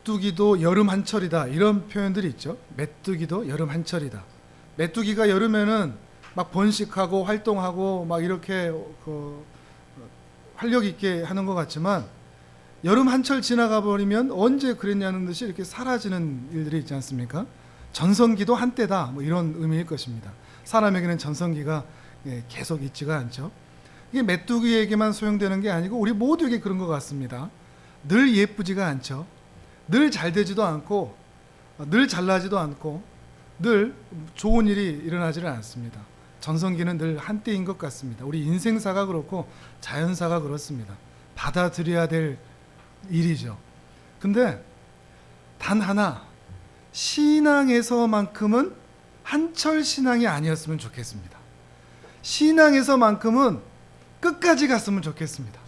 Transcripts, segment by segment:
메뚜기도 여름 한철이다, 이런 표현들이 있죠. 메뚜기도 여름 한철이다. 메뚜기가 여름에는 막 번식하고 활동하고 막 이렇게 활력 있게 하는 것 같지만, 여름 한철 지나가 버리면 언제 그랬냐는 듯이 이렇게 사라지는 일들이 있지 않습니까? 전성기도 한때다, 뭐 이런 의미일 것입니다. 사람에게는 전성기가 계속 있지가 않죠. 이게 메뚜기에게만 소용되는 게 아니고 우리 모두에게 그런 것 같습니다. 늘 예쁘지가 않죠. 늘 잘 되지도 않고, 늘 잘나지도 않고, 늘 좋은 일이 일어나지는 않습니다. 전성기는 늘 한때인 것 같습니다. 우리 인생사가 그렇고 자연사가 그렇습니다. 받아들여야 될 일이죠. 근데 단 하나, 신앙에서만큼은 한철 신앙이 아니었으면 좋겠습니다. 신앙에서만큼은 끝까지 갔으면 좋겠습니다.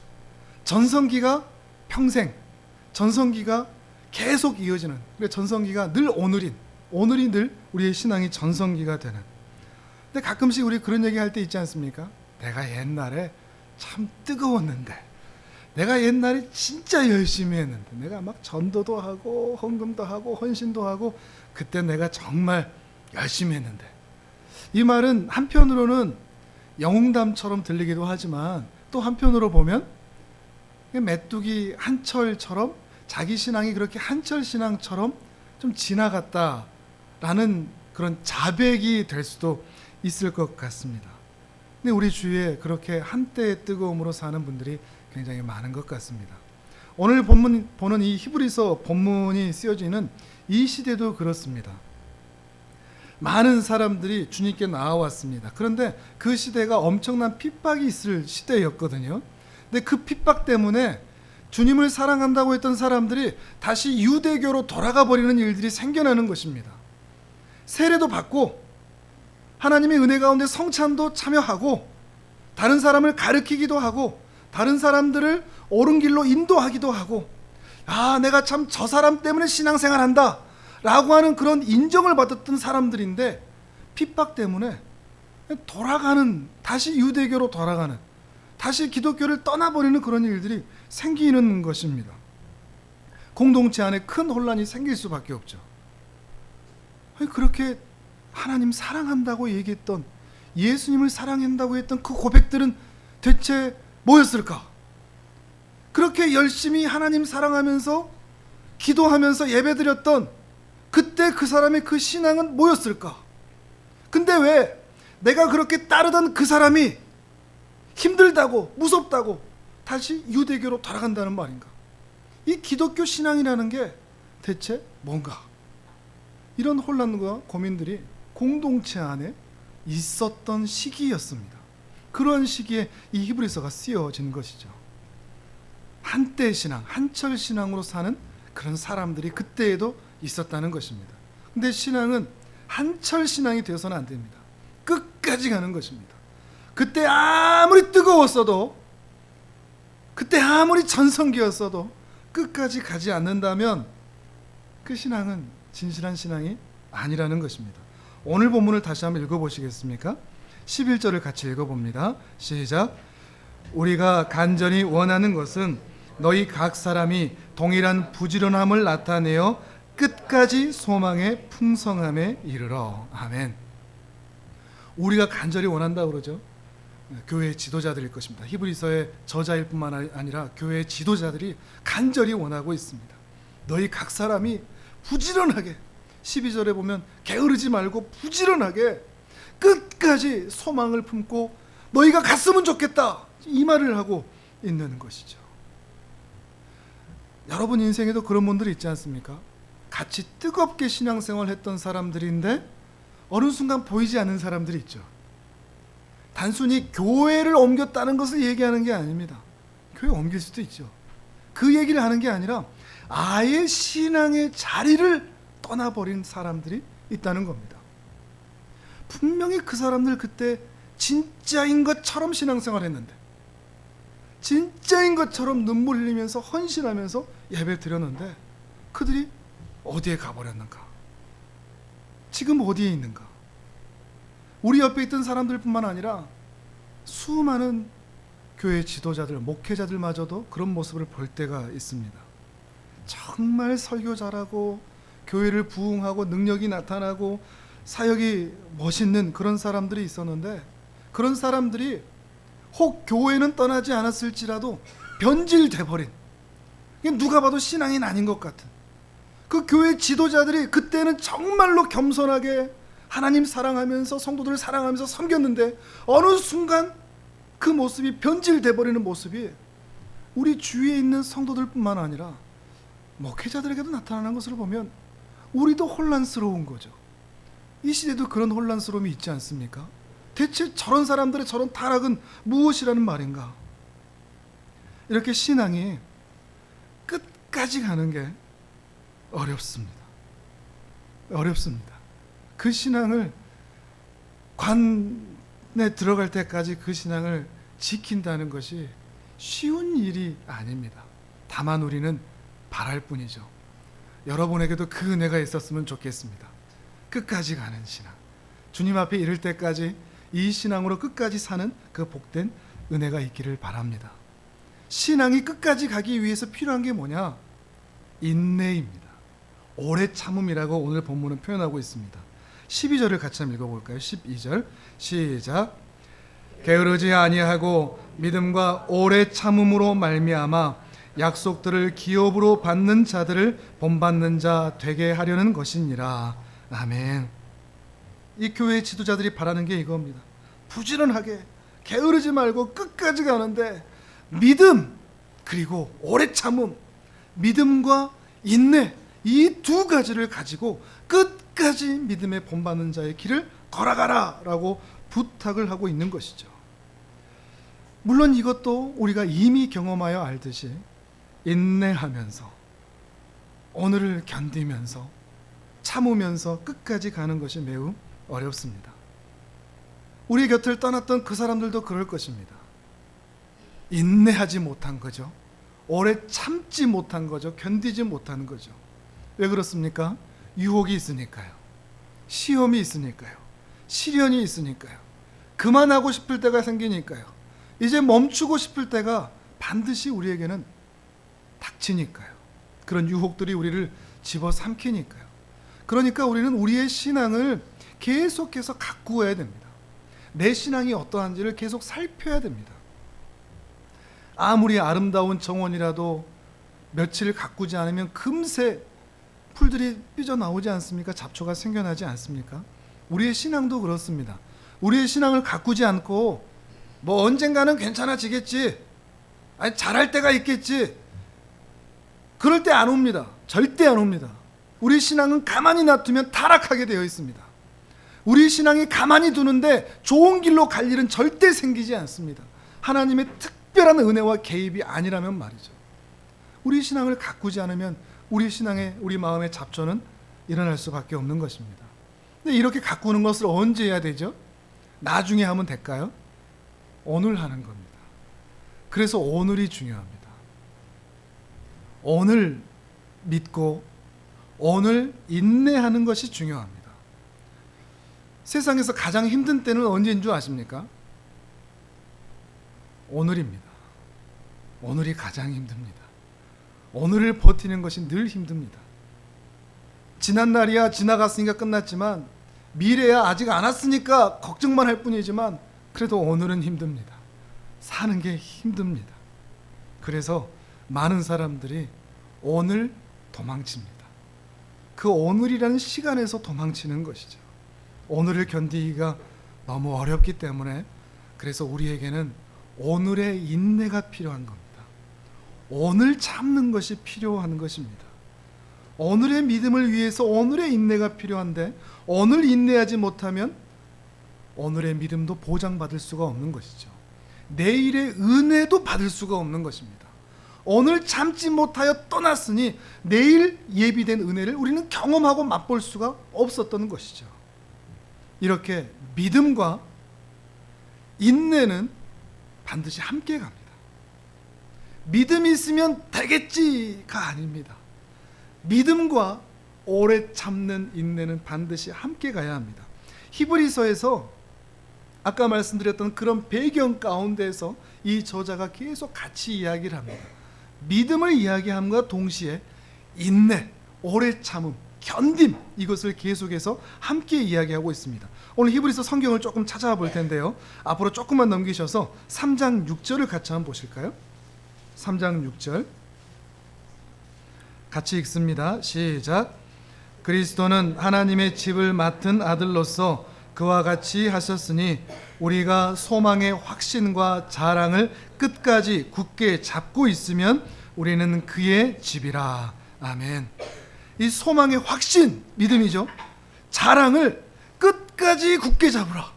전성기가 평생, 전성기가 계속 이어지는, 그래 전성기가 늘 오늘이 늘 우리의 신앙이 전성기가 되는. 근데 가끔씩 우리 그런 얘기 할 때 있지 않습니까? 내가 옛날에 참 뜨거웠는데, 내가 옛날에 진짜 열심히 했는데, 내가 막 전도도 하고 헌금도 하고 헌신도 하고 그때 내가 정말 열심히 했는데. 이 말은 한편으로는 영웅담처럼 들리기도 하지만, 또 한편으로 보면 메뚜기 한철처럼 자기 신앙이 그렇게 한철 신앙처럼 좀 지나갔다라는 그런 자백이 될 수도 있을 것 같습니다. 근데 우리 주위에 그렇게 한때의 뜨거움으로 사는 분들이 굉장히 많은 것 같습니다. 오늘 보는 이 히브리서 본문이 쓰여지는 이 시대도 그렇습니다. 많은 사람들이 주님께 나아왔습니다. 그런데 그 시대가 엄청난 핍박이 있을 시대였거든요. 근데 그 핍박 때문에 주님을 사랑한다고 했던 사람들이 다시 유대교로 돌아가 버리는 일들이 생겨나는 것입니다. 세례도 받고 하나님의 은혜 가운데 성찬도 참여하고 다른 사람을 가르치기도 하고 다른 사람들을 옳은 길로 인도하기도 하고, 내가 참 저 사람 때문에 신앙생활한다 라고 하는 그런 인정을 받았던 사람들인데, 핍박 때문에 다시 유대교로 돌아가는, 다시 기독교를 떠나버리는 그런 일들이 생기는 것입니다. 공동체 안에 큰 혼란이 생길 수밖에 없죠. 그렇게 하나님 사랑한다고 얘기했던, 예수님을 사랑한다고 했던 그 고백들은 대체 뭐였을까? 그렇게 열심히 하나님 사랑하면서 기도하면서 예배드렸던 그때 그 사람의 그 신앙은 뭐였을까? 근데 왜 내가 그렇게 따르던 그 사람이 힘들다고 무섭다고 다시 유대교로 돌아간다는 말인가? 이 기독교 신앙이라는 게 대체 뭔가? 이런 혼란과 고민들이 공동체 안에 있었던 시기였습니다. 그런 시기에 이 히브리서가 쓰여진 것이죠. 한때 신앙, 한철 신앙으로 사는 그런 사람들이 그때에도 있었다는 것입니다. 근데 신앙은 한철 신앙이 되어서는 안 됩니다. 끝까지 가는 것입니다. 그때 아무리 뜨거웠어도, 그때 아무리 전성기였어도 끝까지 가지 않는다면 그 신앙은 진실한 신앙이 아니라는 것입니다. 오늘 본문을 다시 한번 읽어보시겠습니까? 11절을 같이 읽어봅니다. 시작. 우리가 간절히 원하는 것은 너희 각 사람이 동일한 부지런함을 나타내어 끝까지 소망의 풍성함에 이르러. 아멘. 우리가 간절히 원한다 그러죠. 교회의 지도자들일 것입니다. 히브리서의 저자일 뿐만 아니라 교회의 지도자들이 간절히 원하고 있습니다. 너희 각 사람이 부지런하게, 12절에 보면 게으르지 말고 부지런하게 끝까지 소망을 품고 너희가 갔으면 좋겠다, 이 말을 하고 있는 것이죠. 여러분 인생에도 그런 분들이 있지 않습니까? 같이 뜨겁게 신앙생활 했던 사람들인데 어느 순간 보이지 않는 사람들이 있죠. 단순히 교회를 옮겼다는 것을 얘기하는 게 아닙니다. 교회 옮길 수도 있죠. 그 얘기를 하는 게 아니라 아예 신앙의 자리를 떠나버린 사람들이 있다는 겁니다. 분명히 그 사람들 그때 진짜인 것처럼 신앙생활 했는데, 진짜인 것처럼 눈물 흘리면서 헌신하면서 예배 드렸는데 그들이 어디에 가버렸는가? 지금 어디에 있는가? 우리 옆에 있던 사람들뿐만 아니라 수많은 교회 지도자들, 목회자들마저도 그런 모습을 볼 때가 있습니다. 정말 설교 잘하고 교회를 부흥하고 능력이 나타나고 사역이 멋있는 그런 사람들이 있었는데, 그런 사람들이 혹 교회는 떠나지 않았을지라도 변질돼 버린, 누가 봐도 신앙인 아닌 것 같은 그 교회 지도자들이 그때는 정말로 겸손하게 하나님 사랑하면서 성도들을 사랑하면서 섬겼는데, 어느 순간 그 모습이 변질돼 버리는 모습이 우리 주위에 있는 성도들뿐만 아니라 목회자들에게도 나타나는 것을 보면 우리도 혼란스러운 거죠. 이 시대도 그런 혼란스러움이 있지 않습니까? 대체 저런 사람들의 저런 타락은 무엇이라는 말인가? 이렇게 신앙이 끝까지 가는 게 어렵습니다. 어렵습니다. 그 신앙을 관에 들어갈 때까지 그 신앙을 지킨다는 것이 쉬운 일이 아닙니다. 다만 우리는 바랄 뿐이죠. 여러분에게도 그 은혜가 있었으면 좋겠습니다. 끝까지 가는 신앙, 주님 앞에 이를 때까지 이 신앙으로 끝까지 사는 그 복된 은혜가 있기를 바랍니다. 신앙이 끝까지 가기 위해서 필요한 게 뭐냐? 인내입니다. 오래 참음이라고 오늘 본문은 표현하고 있습니다. 12절을 같이 한번 읽어볼까요? 12절 시작. 게으르지 아니하고 믿음과 오래 참음으로 말미암아 약속들을 기업으로 받는 자들을 본받는 자 되게 하려는 것이니라. 아멘. 이 교회 지도자들이 바라는 게 이겁니다. 부지런하게 게으르지 말고 끝까지 가는데 믿음 그리고 오래 참음, 믿음과 인내, 이 두 가지를 가지고 끝까지 믿음에 본받는 자의 길을 걸어가라 라고 부탁을 하고 있는 것이죠. 물론 이것도 우리가 이미 경험하여 알듯이 인내하면서 오늘을 견디면서 참으면서 끝까지 가는 것이 매우 어렵습니다. 우리 곁을 떠났던 그 사람들도 그럴 것입니다. 인내하지 못한 거죠. 오래 참지 못한 거죠. 견디지 못하는 거죠. 왜 그렇습니까? 유혹이 있으니까요. 시험이 있으니까요. 시련이 있으니까요. 그만하고 싶을 때가 생기니까요. 이제 멈추고 싶을 때가 반드시 우리에게는 닥치니까요. 그런 유혹들이 우리를 집어삼키니까요. 그러니까 우리는 우리의 신앙을 계속해서 가꾸어야 됩니다. 내 신앙이 어떠한지를 계속 살펴야 됩니다. 아무리 아름다운 정원이라도 며칠 가꾸지 않으면 금세 풀들이 삐져나오지 않습니까? 잡초가 생겨나지 않습니까? 우리의 신앙도 그렇습니다. 우리의 신앙을 가꾸지 않고 뭐 언젠가는 괜찮아지겠지, 아니 잘할 때가 있겠지, 그럴 때 안 옵니다. 절대 안 옵니다. 우리 신앙은 가만히 놔두면 타락하게 되어 있습니다. 우리 신앙이 가만히 두는데 좋은 길로 갈 일은 절대 생기지 않습니다. 하나님의 특별한 은혜와 개입이 아니라면 말이죠. 우리 신앙을 가꾸지 않으면 우리 신앙에, 우리 마음의 잡초는 일어날 수밖에 없는 것입니다. 근데 이렇게 가꾸는 것을 언제 해야 되죠? 나중에 하면 될까요? 오늘 하는 겁니다. 그래서 오늘이 중요합니다. 오늘 믿고 오늘 인내하는 것이 중요합니다. 세상에서 가장 힘든 때는 언제인 줄 아십니까? 오늘입니다. 오늘이 가장 힘듭니다. 오늘을 버티는 것이 늘 힘듭니다. 지난 날이야 지나갔으니까 끝났지만, 미래야 아직 안 왔으니까 걱정만 할 뿐이지만, 그래도 오늘은 힘듭니다. 사는 게 힘듭니다. 그래서 많은 사람들이 오늘 도망칩니다. 그 오늘이라는 시간에서 도망치는 것이죠. 오늘을 견디기가 너무 어렵기 때문에, 그래서 우리에게는 오늘의 인내가 필요한 겁니다. 오늘 참는 것이 필요한 것입니다. 오늘의 믿음을 위해서 오늘의 인내가 필요한데, 오늘 인내하지 못하면 오늘의 믿음도 보장받을 수가 없는 것이죠. 내일의 은혜도 받을 수가 없는 것입니다. 오늘 참지 못하여 떠났으니 내일 예비된 은혜를 우리는 경험하고 맛볼 수가 없었던 것이죠. 이렇게 믿음과 인내는 반드시 함께 갑니다. 믿음이 있으면 되겠지가 아닙니다. 믿음과 오래 참는 인내는 반드시 함께 가야 합니다. 히브리서에서 아까 말씀드렸던 그런 배경 가운데서 이 저자가 계속 같이 이야기를 합니다. 믿음을 이야기함과 동시에 인내, 오래 참음, 견딤, 이것을 계속해서 함께 이야기하고 있습니다. 오늘 히브리서 성경을 조금 찾아와 볼 텐데요. 앞으로 조금만 넘기셔서 3장 6절을 같이 한번 보실까요? 3장 6절 같이 읽습니다. 시작. 그리스도는 하나님의 집을 맡은 아들로서 그와 같이 하셨으니 우리가 소망의 확신과 자랑을 끝까지 굳게 잡고 있으면 우리는 그의 집이라. 아멘. 이 소망의 확신, 믿음이죠. 자랑을 끝까지 굳게 잡으라.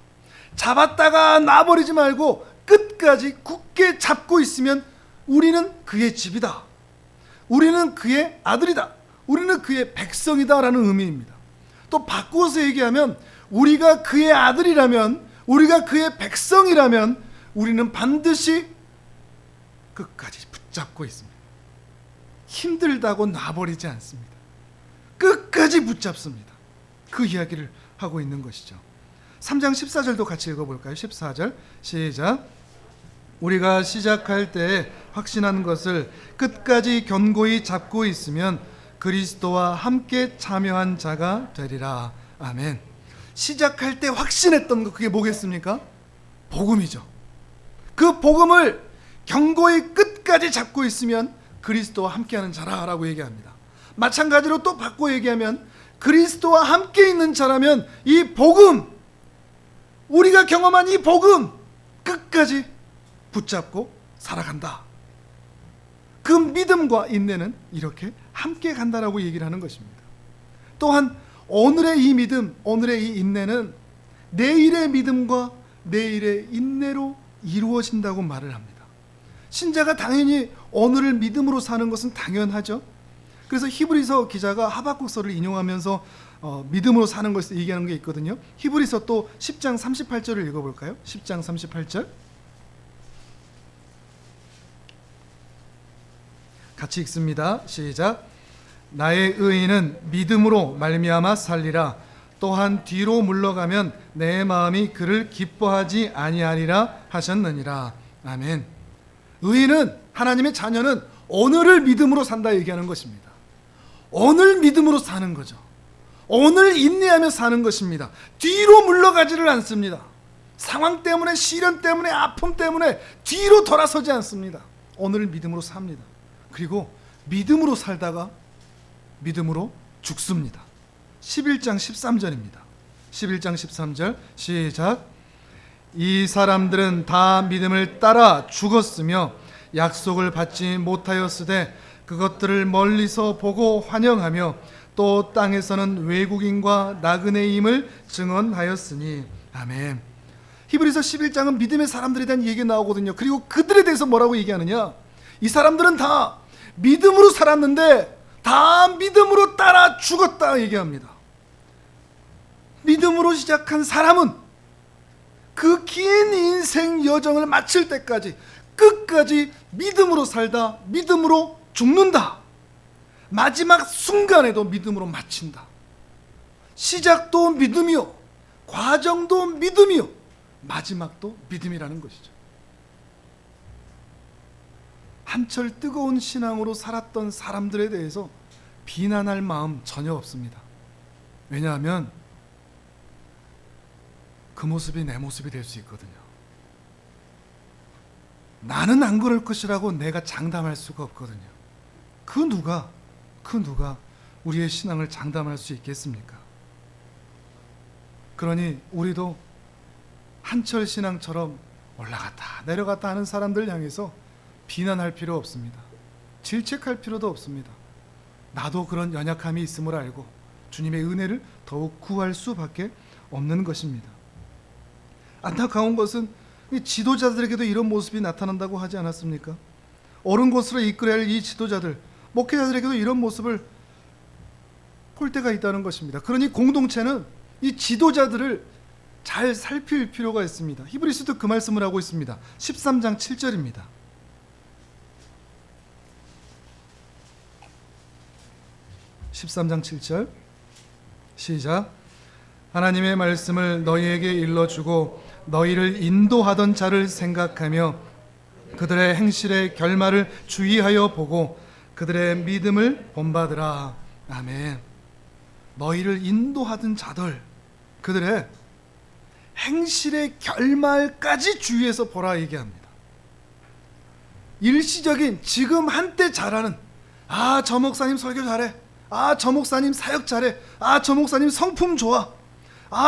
잡았다가 놔버리지 말고 끝까지 굳게 잡고 있으면 우리는 그의 집이다. 우리는 그의 아들이다. 우리는 그의 백성이다라는 의미입니다. 또 바꾸어서 얘기하면 우리가 그의 아들이라면, 우리가 그의 백성이라면 우리는 반드시 끝까지 붙잡고 있습니다. 힘들다고 놔버리지 않습니다. 끝까지 붙잡습니다. 그 이야기를 하고 있는 것이죠. 3장 14절도 같이 읽어볼까요? 14절 시작. 우리가 시작할 때 확신한 것을 끝까지 견고히 잡고 있으면 그리스도와 함께 참여한 자가 되리라. 아멘. 시작할 때 확신했던 것, 그게 뭐겠습니까? 복음이죠. 그 복음을 견고히 끝까지 잡고 있으면 그리스도와 함께하는 자라라고 얘기합니다. 마찬가지로 또 바꿔 얘기하면 그리스도와 함께 있는 자라면 이 복음, 우리가 경험한 이 복음 끝까지 붙잡고 살아간다. 그 믿음과 인내는 이렇게 함께 간다라고 얘기를 하는 것입니다. 또한 오늘의 이 믿음, 오늘의 이 인내는 내일의 믿음과 내일의 인내로 이루어진다고 말을 합니다. 신자가 당연히 오늘을 믿음으로 사는 것은 당연하죠. 그래서 히브리서 기자가 하박국서를 인용하면서 믿음으로 사는 것을 얘기하는 게 있거든요. 히브리서 또 10장 38절을 읽어볼까요? 10장 38절 같이 읽습니다. 시작. 나의 의인은 믿음으로 말미암아 살리라. 또한 뒤로 물러가면 내 마음이 그를 기뻐하지 아니하리라 하셨느니라. 아멘. 의인은, 하나님의 자녀는 오늘을 믿음으로 산다 얘기하는 것입니다. 오늘 믿음으로 사는 거죠. 오늘 인내하며 사는 것입니다. 뒤로 물러가지를 않습니다. 상황 때문에, 시련 때문에, 아픔 때문에 뒤로 돌아서지 않습니다. 오늘을 믿음으로 삽니다. 그리고 믿음으로 살다가 믿음으로 죽습니다. 11장 13절입니다. 11장 13절 시작. 이 사람들은 다 믿음을 따라 죽었으며 약속을 받지 못하였으되 그것들을 멀리서 보고 환영하며 또 땅에서는 외국인과 나그네임을 증언하였으니. 아멘. 히브리서 11장은 믿음의 사람들에 대한 얘기가 나오거든요. 그리고 그들에 대해서 뭐라고 얘기하느냐? 이 사람들은 다 믿음으로 살았는데 다 믿음으로 따라 죽었다 얘기합니다. 믿음으로 시작한 사람은 그 긴 인생 여정을 마칠 때까지 끝까지 믿음으로 살다 믿음으로 죽는다. 마지막 순간에도 믿음으로 마친다. 시작도 믿음이요, 과정도 믿음이요, 마지막도 믿음이라는 것이죠. 한철 뜨거운 신앙으로 살았던 사람들에 대해서 비난할 마음 전혀 없습니다. 왜냐하면 그 모습이 내 모습이 될 수 있거든요. 나는 안 그럴 것이라고 내가 장담할 수가 없거든요. 그 누가 우리의 신앙을 장담할 수 있겠습니까? 그러니 우리도 한철 신앙처럼 올라갔다 내려갔다 하는 사람들 향해서 비난할 필요 없습니다. 질책할 필요도 없습니다. 나도 그런 연약함이 있음을 알고 주님의 은혜를 더욱 구할 수밖에 없는 것입니다. 안타까운 것은 지도자들에게도 이런 모습이 나타난다고 하지 않았습니까? 옳은 곳으로 이끌어야 할 이 지도자들, 목회자들에게도 이런 모습을 볼 때가 있다는 것입니다. 그러니 공동체는 이 지도자들을 잘 살필 필요가 있습니다. 히브리서도 그 말씀을 하고 있습니다. 13장 7절입니다. 13장 7절 시작. 하나님의 말씀을 너희에게 일러주고 너희를 인도하던 자를 생각하며 그들의 행실의 결말을 주의하여 보고 그들의 믿음을 본받으라. 아멘. 너희를 인도하던 자들, 그들의 행실의 결말까지 주의해서 보라 얘기합니다. 일시적인 지금 한때 잘하는, 저 목사님 설교 잘해, 저 목사님 사역 잘해, 저 목사님 성품 좋아,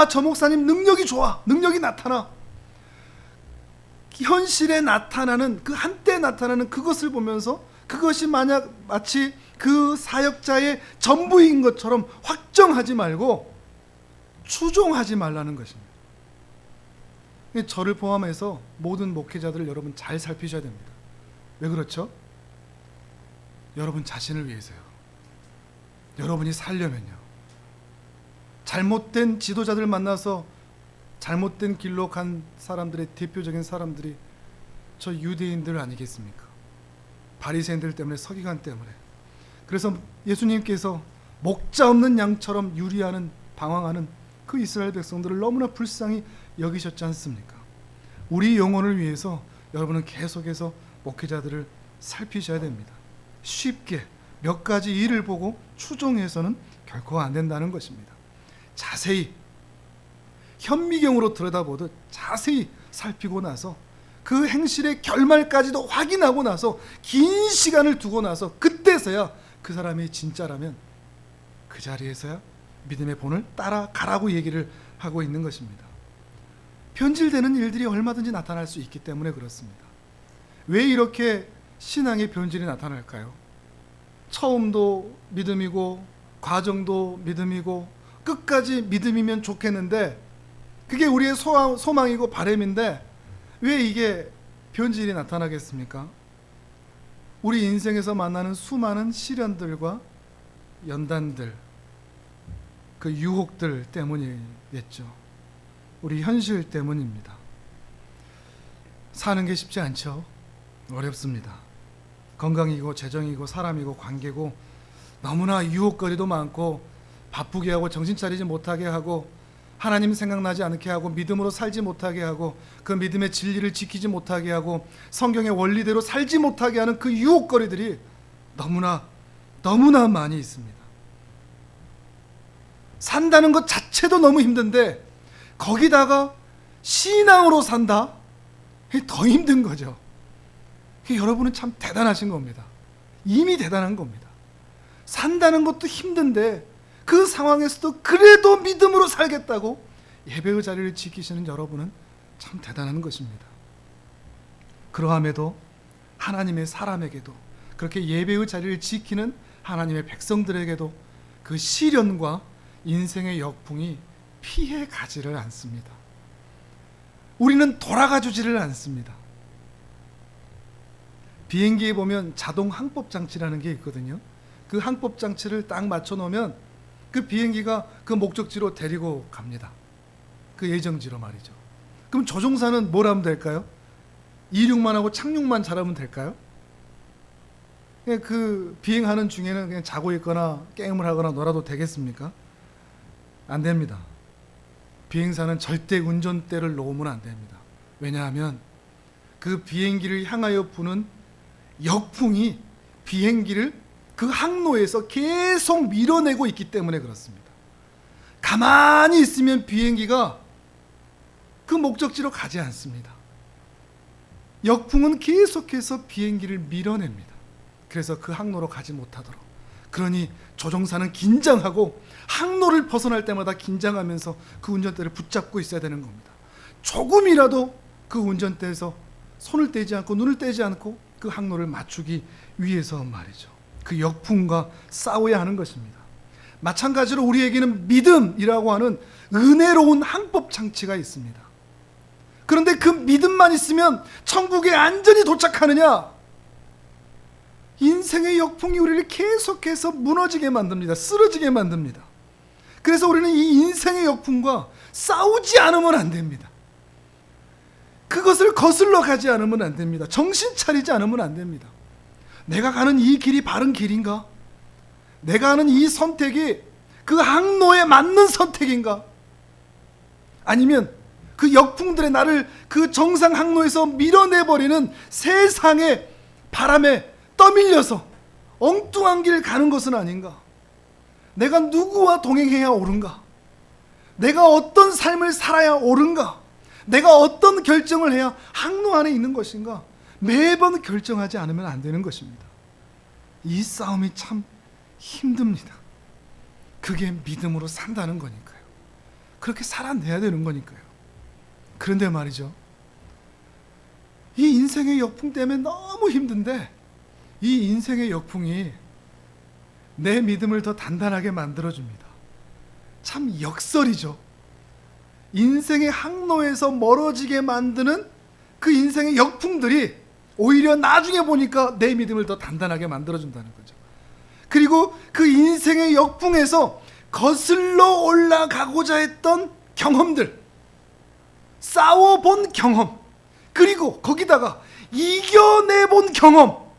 저 목사님 능력이 좋아, 능력이 나타나. 현실에 나타나는 그 한때 나타나는 그것을 보면서 그것이 만약 마치 그 사역자의 전부인 것처럼 확정하지 말고 추종하지 말라는 것입니다. 저를 포함해서 모든 목회자들을 여러분 잘 살피셔야 됩니다. 왜 그렇죠? 여러분 자신을 위해서요. 여러분이 살려면요. 잘못된 지도자들 만나서 잘못된 길로 간 사람들의 대표적인 사람들이 저 유대인들 아니겠습니까? 바리새인들 때문에, 서기관 때문에. 그래서 예수님께서 목자 없는 양처럼 유리하는, 방황하는 그 이스라엘 백성들을 너무나 불쌍히 여기셨지 않습니까? 우리 영혼을 위해서 여러분은 계속해서 목회자들을 살피셔야 됩니다. 쉽게 몇 가지 일을 보고 추종해서는 결코 안 된다는 것입니다. 자세히 현미경으로 들여다보듯 자세히 살피고 나서 그 행실의 결말까지도 확인하고 나서 긴 시간을 두고 나서 그때서야 그 사람이 진짜라면 그 자리에서야 믿음의 본을 따라가라고 얘기를 하고 있는 것입니다. 변질되는 일들이 얼마든지 나타날 수 있기 때문에 그렇습니다. 왜 이렇게 신앙의 변질이 나타날까요? 처음도 믿음이고 과정도 믿음이고 끝까지 믿음이면 좋겠는데 그게 우리의 소망이고 바람인데 왜 이게 변질이 나타나겠습니까? 우리 인생에서 만나는 수많은 시련들과 연단들, 그 유혹들 때문이겠죠. 우리 현실 때문입니다. 사는 게 쉽지 않죠. 어렵습니다. 건강이고 재정이고 사람이고 관계고 너무나 유혹거리도 많고 바쁘게 하고 정신 차리지 못하게 하고 하나님 생각나지 않게 하고 믿음으로 살지 못하게 하고 그 믿음의 진리를 지키지 못하게 하고 성경의 원리대로 살지 못하게 하는 그 유혹거리들이 너무나 많이 있습니다. 산다는 것 자체도 너무 힘든데 거기다가 신앙으로 산다? 더 힘든 거죠. 여러분은 참 대단하신 겁니다. 이미 대단한 겁니다. 산다는 것도 힘든데 그 상황에서도 그래도 믿음으로 살겠다고 예배의 자리를 지키시는 여러분은 참 대단한 것입니다. 그러함에도 하나님의 사람에게도 그렇게 예배의 자리를 지키는 하나님의 백성들에게도 그 시련과 인생의 역풍이 피해 가지를 않습니다. 우리는 돌아가 주지를 않습니다. 비행기에 보면 자동 항법 장치라는 게 있거든요. 그 항법 장치를 딱 맞춰 놓으면 그 비행기가 그 목적지로 데리고 갑니다. 그 예정지로 말이죠. 그럼 조종사는 뭘 하면 될까요? 이륙만 하고 착륙만 잘하면 될까요? 그 비행하는 중에는 그냥 자고 있거나 게임을 하거나 놀아도 되겠습니까? 안 됩니다. 비행사는 절대 운전대를 놓으면 안 됩니다. 왜냐하면 그 비행기를 향하여 부는 역풍이 비행기를 그 항로에서 계속 밀어내고 있기 때문에 그렇습니다. 가만히 있으면 비행기가 그 목적지로 가지 않습니다. 역풍은 계속해서 비행기를 밀어냅니다. 그래서 그 항로로 가지 못하도록. 그러니 조종사는 긴장하고 항로를 벗어날 때마다 긴장하면서 그 운전대를 붙잡고 있어야 되는 겁니다. 조금이라도 그 운전대에서 손을 떼지 않고 눈을 떼지 않고 그 항로를 맞추기 위해서 말이죠. 그 역풍과 싸워야 하는 것입니다. 마찬가지로 우리에게는 믿음이라고 하는 은혜로운 항법 장치가 있습니다. 그런데 그 믿음만 있으면 천국에 안전히 도착하느냐? 인생의 역풍이 우리를 계속해서 무너지게 만듭니다. 쓰러지게 만듭니다. 그래서 우리는 이 인생의 역풍과 싸우지 않으면 안 됩니다. 그것을 거슬러 가지 않으면 안 됩니다. 정신 차리지 않으면 안 됩니다. 내가 가는 이 길이 바른 길인가? 내가 하는 이 선택이 그 항로에 맞는 선택인가? 아니면 그 역풍들의 나를 그 정상 항로에서 밀어내버리는 세상의 바람에 떠밀려서 엉뚱한 길 가는 것은 아닌가? 내가 누구와 동행해야 옳은가? 내가 어떤 삶을 살아야 옳은가? 내가 어떤 결정을 해야 항로 안에 있는 것인가? 매번 결정하지 않으면 안 되는 것입니다. 이 싸움이 참 힘듭니다. 그게 믿음으로 산다는 거니까요. 그렇게 살아내야 되는 거니까요. 그런데 말이죠, 이 인생의 역풍 때문에 너무 힘든데 이 인생의 역풍이 내 믿음을 더 단단하게 만들어줍니다. 참 역설이죠. 인생의 항로에서 멀어지게 만드는 그 인생의 역풍들이 오히려 나중에 보니까 내 믿음을 더 단단하게 만들어준다는 거죠. 그리고 그 인생의 역풍에서 거슬러 올라가고자 했던 경험들, 싸워본 경험, 그리고 거기다가 이겨내본 경험,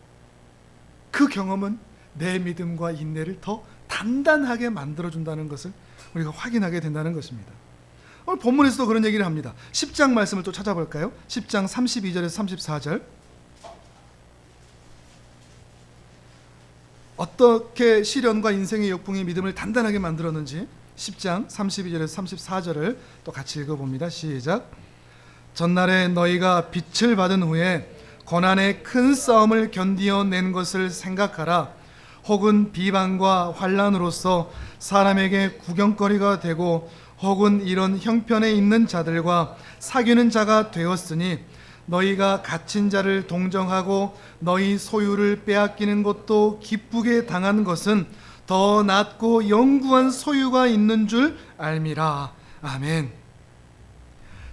그 경험은 내 믿음과 인내를 더 단단하게 만들어준다는 것을 우리가 확인하게 된다는 것입니다. 오늘 본문에서도 그런 얘기를 합니다. 10장 말씀을 또 찾아볼까요? 10장 32절에서 34절. 어떻게 시련과 인생의 역풍이 믿음을 단단하게 만들었는지 10장 32절에서 34절을 또 같이 읽어봅니다. 시작. 전날에 너희가 빛을 받은 후에 고난의 큰 싸움을 견디어낸 것을 생각하라. 혹은 비방과 환난으로서 사람에게 구경거리가 되고 혹은 이런 형편에 있는 자들과 사귀는 자가 되었으니 너희가 갇힌 자를 동정하고 너희 소유를 빼앗기는 것도 기쁘게 당한 것은 더 낫고 영구한 소유가 있는 줄 알미라. 아멘.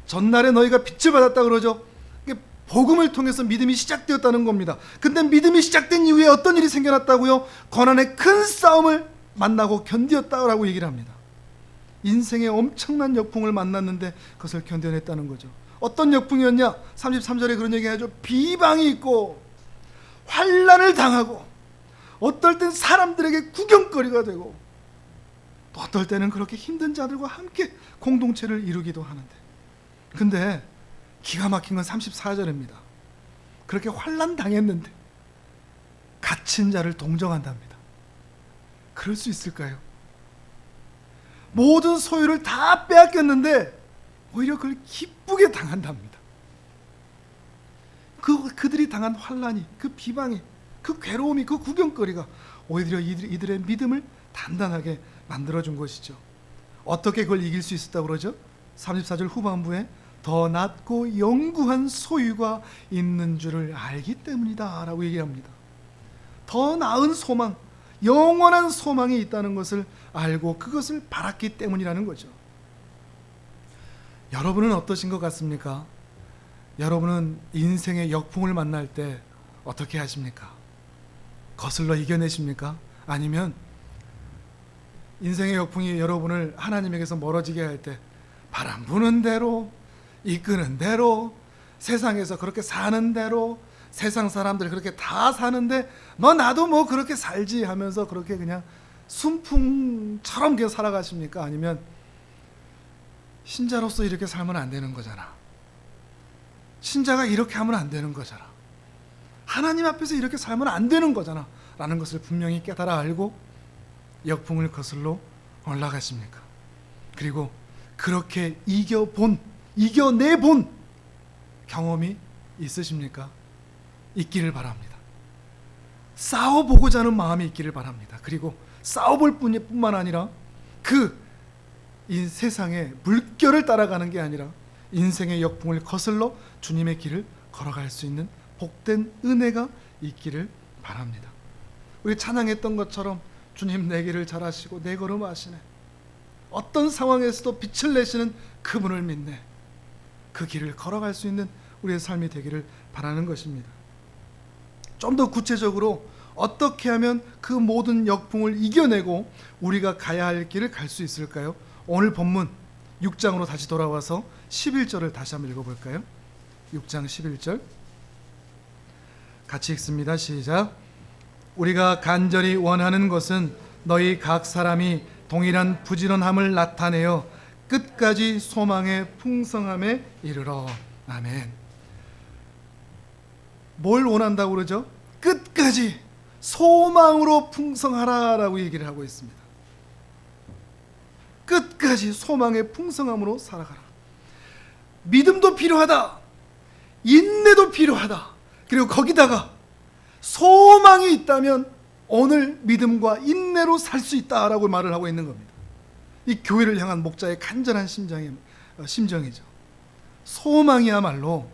전날에 너희가 빛을 받았다 그러죠. 복음을 통해서 믿음이 시작되었다는 겁니다. 근데 믿음이 시작된 이후에 어떤 일이 생겨났다고요? 고난의 큰 싸움을 만나고 견디었다라고 얘기를 합니다. 인생의 엄청난 역풍을 만났는데 그것을 견뎌냈다는 거죠. 어떤 역풍이었냐? 33절에 그런 얘기하죠. 비방이 있고 환난을 당하고 어떨 땐 사람들에게 구경거리가 되고 또 어떨 때는 그렇게 힘든 자들과 함께 공동체를 이루기도 하는데, 근데 기가 막힌 건 34절입니다. 그렇게 환난 당했는데 갇힌 자를 동정한답니다. 그럴 수 있을까요? 모든 소유를 다 빼앗겼는데 오히려 그걸 기쁘게 당한답니다. 그들이 당한 환난이, 그 비방이, 그 괴로움이, 그 구경거리가 오히려 이들의 믿음을 단단하게 만들어준 것이죠. 어떻게 그걸 이길 수 있었다고 그러죠? 34절 후반부에 더 낫고 영구한 소유가 있는 줄을 알기 때문이다 라고 얘기합니다. 더 나은 소망, 영원한 소망이 있다는 것을 알고 그것을 바랐기 때문이라는 거죠. 여러분은 어떠신 것 같습니까? 여러분은 인생의 역풍을 만날 때 어떻게 하십니까? 거슬러 이겨내십니까? 아니면 인생의 역풍이 여러분을 하나님에게서 멀어지게 할 때 바람 부는 대로, 이끄는 대로, 세상에서 그렇게 사는 대로, 세상 사람들 그렇게 다 사는데 나도 뭐 그렇게 살지 하면서 그렇게 그냥 순풍처럼 그냥 살아가십니까? 아니면 신자로서 이렇게 살면 안 되는 거잖아, 신자가 이렇게 하면 안 되는 거잖아, 하나님 앞에서 이렇게 살면 안 되는 거잖아 라는 것을 분명히 깨달아 알고 역풍을 거슬러 올라가십니까? 그리고 그렇게 이겨내본 경험이 있으십니까? 있기를 바랍니다. 싸워보고자 하는 마음이 있기를 바랍니다. 그리고 싸워볼 뿐만 아니라 이 세상의 물결을 따라가는 게 아니라 인생의 역풍을 거슬러 주님의 길을 걸어갈 수 있는 복된 은혜가 있기를 바랍니다. 우리 찬양했던 것처럼 주님 내 길을 잘 아시고 내 걸음 아시네, 어떤 상황에서도 빛을 내시는 그분을 믿네, 그 길을 걸어갈 수 있는 우리의 삶이 되기를 바라는 것입니다. 좀 더 구체적으로 어떻게 하면 그 모든 역풍을 이겨내고 우리가 가야 할 길을 갈 수 있을까요? 오늘 본문 6장으로 다시 돌아와서 11절을 다시 한번 읽어볼까요? 6장 11절 같이 읽습니다. 시작. 우리가 간절히 원하는 것은 너희 각 사람이 동일한 부지런함을 나타내어 끝까지 소망의 풍성함에 이르러. 아멘. 뭘 원한다고 그러죠? 끝까지 소망으로 풍성하라라고 얘기를 하고 있습니다. 끝까지 소망의 풍성함으로 살아가라. 믿음도 필요하다. 인내도 필요하다. 그리고 거기다가 소망이 있다면 오늘 믿음과 인내로 살 수 있다라고 말을 하고 있는 겁니다. 이 교회를 향한 목자의 간절한 심정이죠. 소망이야말로,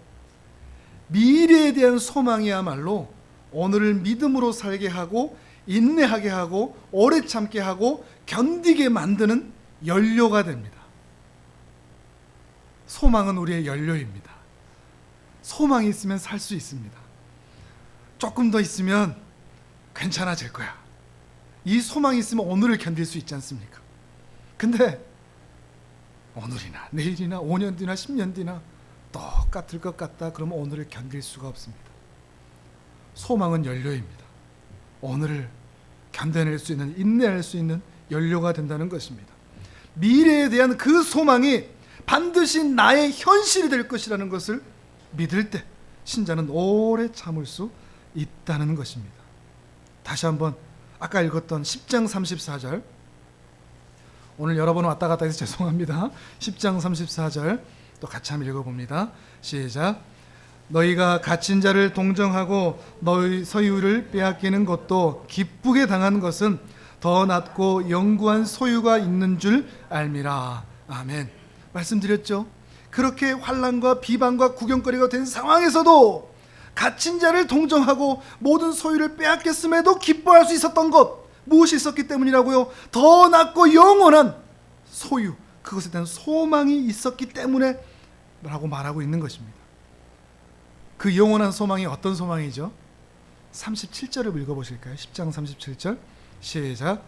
미래에 대한 소망이야말로 오늘을 믿음으로 살게 하고 인내하게 하고 오래 참게 하고 견디게 만드는 연료가 됩니다. 소망은 우리의 연료입니다. 소망이 있으면 살 수 있습니다. 조금 더 있으면 괜찮아질 거야. 이 소망이 있으면 오늘을 견딜 수 있지 않습니까? 근데 오늘이나 내일이나 5년 뒤나 10년 뒤나 똑같을 것 같다 그러면 오늘을 견딜 수가 없습니다. 소망은 연료입니다. 오늘을 견뎌낼 수 있는, 인내할 수 있는 연료가 된다는 것입니다. 미래에 대한 그 소망이 반드시 나의 현실이 될 것이라는 것을 믿을 때 신자는 오래 참을 수 있다는 것입니다. 다시 한번 아까 읽었던 10장 34절, 오늘 여러 번 왔다 갔다 해서 죄송합니다. 10장 34절 또 같이 한번 읽어봅니다. 시작. 너희가 갇힌 자를 동정하고 너희 소유를 빼앗기는 것도 기쁘게 당한 것은 더 낫고 영구한 소유가 있는 줄 알미라. 아멘. 말씀드렸죠. 그렇게 환난과 비방과 구경거리가 된 상황에서도 갇힌 자를 동정하고 모든 소유를 빼앗겼음에도 기뻐할 수 있었던 것, 무엇이 있었기 때문이라고요? 더 낫고 영원한 소유, 그것에 대한 소망이 있었기 때문에 라고 말하고 있는 것입니다. 그 영원한 소망이 어떤 소망이죠? 37절을 읽어보실까요? 10장 37절 시작.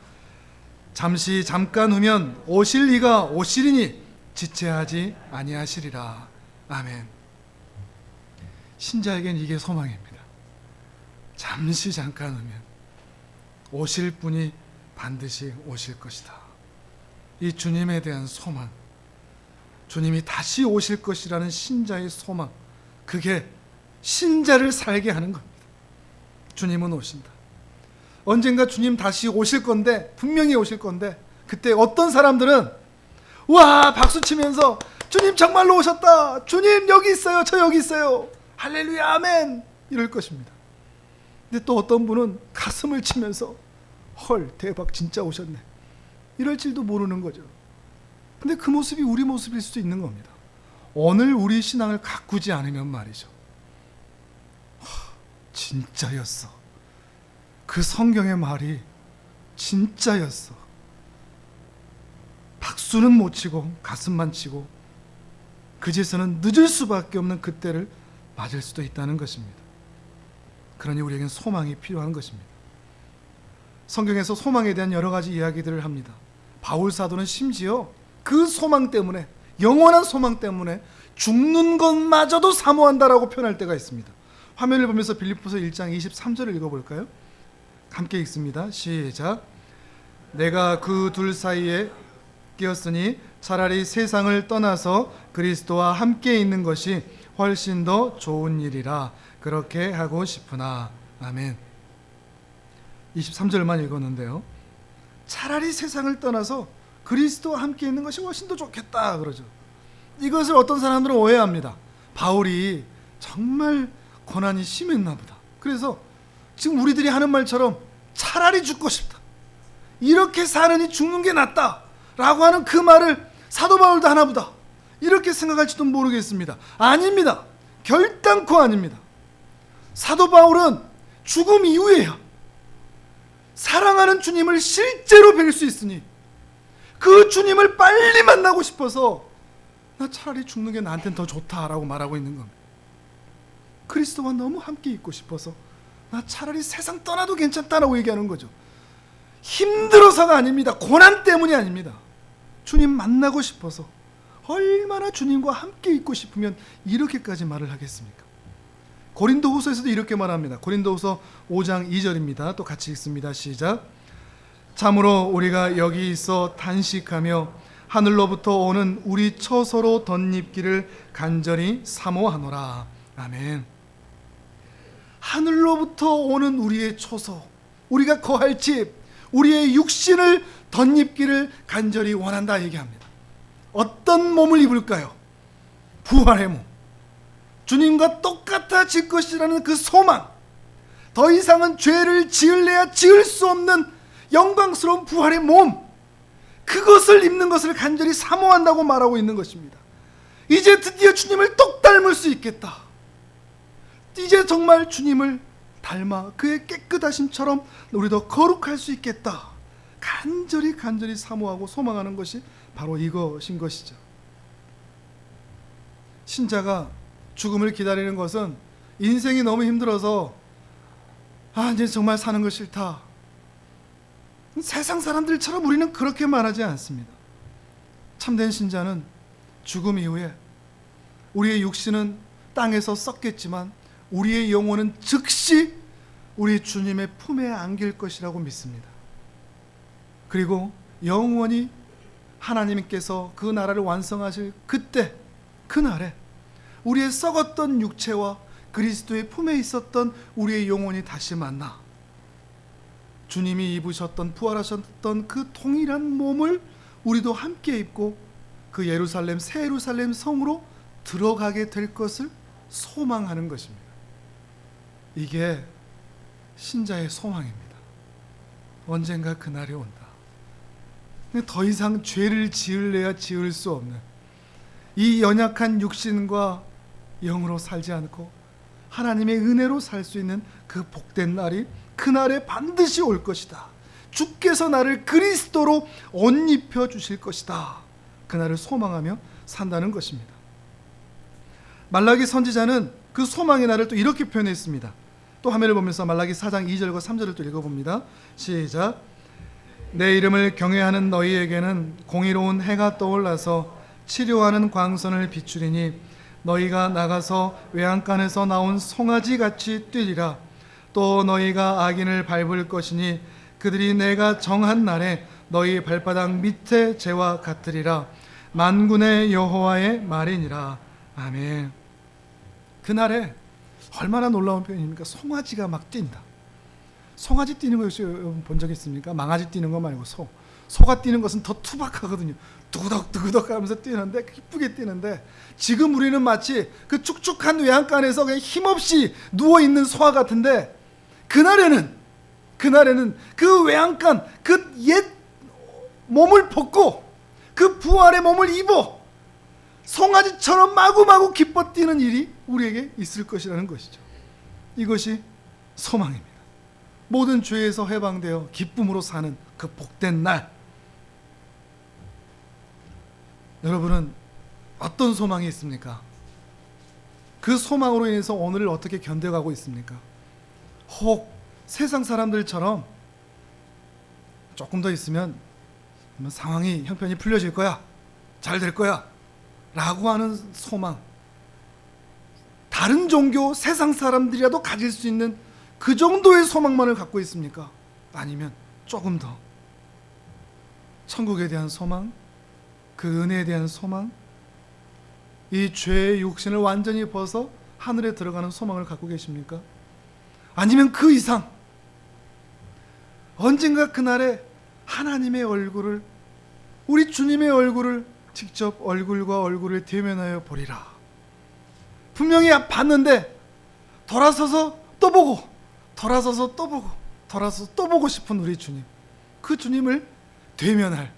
잠시 잠깐 후면 오실 이가 오시리니 지체하지 아니하시리라. 아멘. 신자에겐 이게 소망입니다. 잠시 잠깐 후면 오실 분이 반드시 오실 것이다. 이 주님에 대한 소망, 주님이 다시 오실 것이라는 신자의 소망, 그게 신자를 살게 하는 겁니다. 주님은 오신다. 언젠가 주님 다시 오실 건데, 분명히 오실 건데, 그때 어떤 사람들은 와 박수 치면서 주님 정말로 오셨다, 주님 여기 있어요, 저 여기 있어요, 할렐루야 아멘 이럴 것입니다. 근데 또 어떤 분은 가슴을 치면서 헐 대박 진짜 오셨네 이럴지도 모르는 거죠. 근데 그 모습이 우리 모습일 수도 있는 겁니다. 오늘 우리 신앙을 가꾸지 않으면 말이죠, 진짜였어. 그 성경의 말이 진짜였어. 박수는 못 치고 가슴만 치고 그제서는 늦을 수밖에 없는 그때를 맞을 수도 있다는 것입니다. 그러니 우리에겐 소망이 필요한 것입니다. 성경에서 소망에 대한 여러 가지 이야기들을 합니다. 바울 사도는 심지어 그 소망 때문에, 영원한 소망 때문에 죽는 것마저도 사모한다라고 표현할 때가 있습니다. 화면을 보면서 빌립보서 1장 23절을 읽어볼까요? 함께 읽습니다. 시작. 내가 그 둘 사이에 끼었으니 차라리 세상을 떠나서 그리스도와 함께 있는 것이 훨씬 더 좋은 일이라 그렇게 하고 싶으나. 아멘. 23절만 읽었는데요, 차라리 세상을 떠나서 그리스도와 함께 있는 것이 훨씬 더 좋겠다 그러죠. 이것을 어떤 사람들은 오해합니다. 바울이 정말 고난이 심했나 보다. 그래서 지금 우리들이 하는 말처럼 차라리 죽고 싶다, 이렇게 사느니 죽는 게 낫다 라고 하는 그 말을 사도 바울도 하나보다 이렇게 생각할지도 모르겠습니다. 아닙니다. 결단코 아닙니다. 사도 바울은 죽음 이후에야 사랑하는 주님을 실제로 뵐 수 있으니 그 주님을 빨리 만나고 싶어서 나 차라리 죽는 게 나한테는 더 좋다라고 말하고 있는 겁니다. 그리스도와 너무 함께 있고 싶어서 나 차라리 세상 떠나도 괜찮다라고 얘기하는 거죠. 힘들어서가 아닙니다. 고난 때문이 아닙니다. 주님 만나고 싶어서, 얼마나 주님과 함께 있고 싶으면 이렇게까지 말을 하겠습니까? 고린도후서에서도 이렇게 말합니다. 고린도후서 5장 2절입니다. 또 같이 읽습니다. 시작. 참으로 우리가 여기 있어 단식하며 하늘로부터 오는 우리 처소로 덧입기를 간절히 사모하노라. 아멘. 하늘로부터 오는 우리의 처소, 우리가 거할 집, 우리의 육신을 덧입기를 간절히 원한다 얘기합니다. 어떤 몸을 입을까요? 부활의 몸. 주님과 똑같아질 것이라는 그 소망. 더 이상은 죄를 지을래야 지을 수 없는 영광스러운 부활의 몸. 그것을 입는 것을 간절히 사모한다고 말하고 있는 것입니다. 이제 드디어 주님을 똑 닮을 수 있겠다. 이제 정말 주님을 닮아 그의 깨끗하심처럼 우리도 거룩할 수 있겠다. 간절히 사모하고 소망하는 것이 바로 이것인 것이죠. 신자가 죽음을 기다리는 것은 인생이 너무 힘들어서 이제 정말 사는 거 싫다. 세상 사람들처럼 우리는 그렇게 말하지 않습니다. 참된 신자는 죽음 이후에 우리의 육신은 땅에서 썩겠지만 우리의 영혼은 즉시 우리 주님의 품에 안길 것이라고 믿습니다. 그리고 영원히 하나님께서 그 나라를 완성하실 그때, 그날에 우리의 썩었던 육체와 그리스도의 품에 있었던 우리의 영혼이 다시 만나 주님이 입으셨던, 부활하셨던 그 동일한 몸을 우리도 함께 입고 그 예루살렘, 새 예루살렘 성으로 들어가게 될 것을 소망하는 것입니다. 이게 신자의 소망입니다. 언젠가 그날이 온다. 더 이상 죄를 지을래야 지을 수 없는 이 연약한 육신과 영으로 살지 않고 하나님의 은혜로 살 수 있는 그 복된 날이 그날에 반드시 올 것이다. 주께서 나를 그리스도로 옷 입혀 주실 것이다. 그날을 소망하며 산다는 것입니다. 말라기 선지자는 그 소망의 날을 또 이렇게 표현했습니다. 또 화면을 보면서 말라기 4장 2절과 3절을 또 읽어봅니다. 시작. 내 이름을 경외하는 너희에게는 공의로운 해가 떠올라서 치료하는 광선을 비추리니 너희가 나가서 외양간에서 나온 송아지같이 뛰리라. 또 너희가 악인을 밟을 것이니 그들이 내가 정한 날에 너희 발바닥 밑에 재와 같으리라. 만군의 여호와의 말이니라. 아멘. 그날에 얼마나 놀라운 표현입니까? 송아지가 막 뛴다. 송아지 뛰는 거 혹시 본 적 있습니까? 망아지 뛰는 거 말고 소가 뛰는 것은 더 투박하거든요. 두구덕 하면서 뛰는데, 기쁘게 뛰는데, 지금 우리는 마치 그 축축한 외양간에서 그냥 힘없이 누워있는 소와 같은데, 그날에는 그 외양간, 그 옛 몸을 벗고 그 부활의 몸을 입어 송아지처럼 마구마구 기뻐 뛰는 일이 우리에게 있을 것이라는 것이죠. 이것이 소망입니다. 모든 죄에서 해방되어 기쁨으로 사는 그 복된 날. 여러분은 어떤 소망이 있습니까? 그 소망으로 인해서 오늘을 어떻게 견뎌가고 있습니까? 혹 세상 사람들처럼 조금 더 있으면 상황이 형편이 풀려질 거야, 잘 될 거야 라고 하는 소망, 다른 종교 세상 사람들이라도 가질 수 있는 그 정도의 소망만을 갖고 있습니까? 아니면 조금 더 천국에 대한 소망, 그 은혜에 대한 소망, 이 죄의 육신을 완전히 벗어 하늘에 들어가는 소망을 갖고 계십니까? 아니면 그 이상 언젠가 그날에 하나님의 얼굴을, 우리 주님의 얼굴을 직접 얼굴과 얼굴을 대면하여 보리라. 분명히 봤는데 돌아서서 또 보고, 돌아서서 또 보고, 돌아서서 또 보고 싶은 우리 주님, 그 주님을 대면할,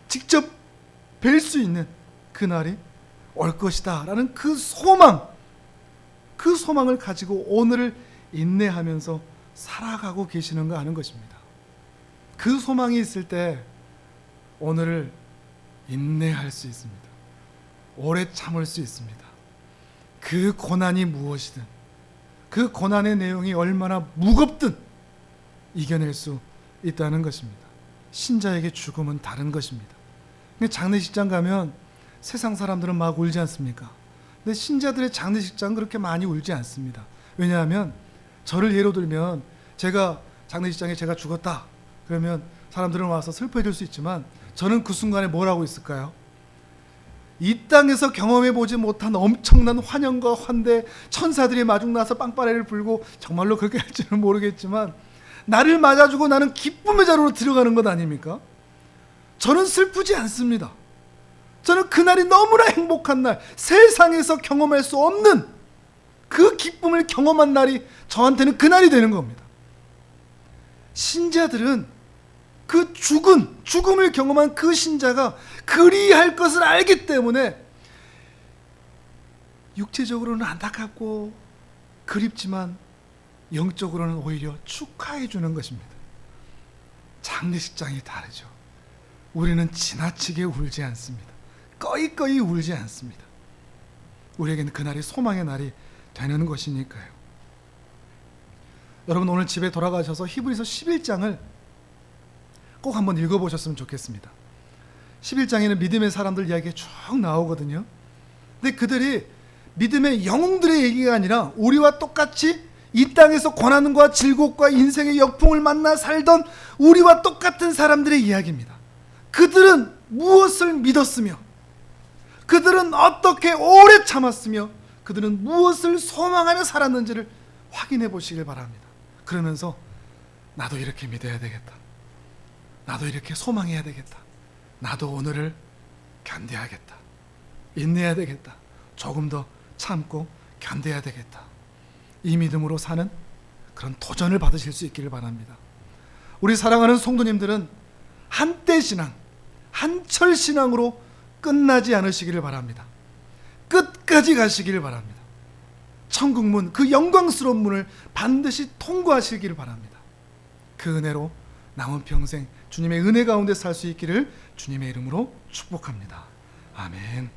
직접 뵐 수 있는 그날이 올 것이다 라는 그 소망, 그 소망을 가지고 오늘을 인내하면서 살아가고 계시는가 하는 것입니다. 그 소망이 있을 때 오늘을 인내할 수 있습니다. 오래 참을 수 있습니다. 그 고난이 무엇이든, 그 고난의 내용이 얼마나 무겁든 이겨낼 수 있다는 것입니다. 신자에게 죽음은 다른 것입니다. 장례식장 가면 세상 사람들은 막 울지 않습니까? 근데 신자들의 장례식장은 그렇게 많이 울지 않습니다. 왜냐하면 저를 예로 들면, 제가 장례식장에 제가 죽었다 그러면 사람들은 와서 슬퍼해 줄 수 있지만 저는 그 순간에 뭘 하고 있을까요? 이 땅에서 경험해 보지 못한 엄청난 환영과 환대, 천사들이 마중 나서 빵빠레를 불고, 정말로 그렇게 할지는 모르겠지만 나를 맞아주고 나는 기쁨의 자리로 들어가는 것 아닙니까? 저는 슬프지 않습니다. 저는 그날이 너무나 행복한 날, 세상에서 경험할 수 없는 그 기쁨을 경험한 날이 저한테는 그날이 되는 겁니다. 신자들은 그 죽음을 경험한 그 신자가 그리할 것을 알기 때문에 육체적으로는 안타깝고 그립지만 영적으로는 오히려 축하해 주는 것입니다. 장례식장이 다르죠. 우리는 지나치게 울지 않습니다. 꺼이꺼이 울지 않습니다. 우리에게는 그날이 소망의 날이 되는 것이니까요. 여러분, 오늘 집에 돌아가셔서 히브리서 11장을 꼭 한번 읽어보셨으면 좋겠습니다. 11장에는 믿음의 사람들 이야기가 쭉 나오거든요. 근데 그들이 믿음의 영웅들의 얘기가 아니라 우리와 똑같이 이 땅에서 고난과 질곡과 인생의 역풍을 만나 살던 우리와 똑같은 사람들의 이야기입니다. 그들은 무엇을 믿었으며, 그들은 어떻게 오래 참았으며, 그들은 무엇을 소망하며 살았는지를 확인해 보시길 바랍니다. 그러면서 나도 이렇게 믿어야 되겠다, 나도 이렇게 소망해야 되겠다, 나도 오늘을 견뎌야겠다, 인내해야 되겠다, 조금 더 참고 견뎌야 되겠다, 이 믿음으로 사는 그런 도전을 받으실 수 있기를 바랍니다. 우리 사랑하는 성도님들은 한때 신앙, 한철 신앙으로 끝나지 않으시기를 바랍니다. 끝까지 가시기를 바랍니다. 천국문, 그 영광스러운 문을 반드시 통과하시기를 바랍니다. 그 은혜로 남은 평생 주님의 은혜 가운데 살 수 있기를 주님의 이름으로 축복합니다. 아멘.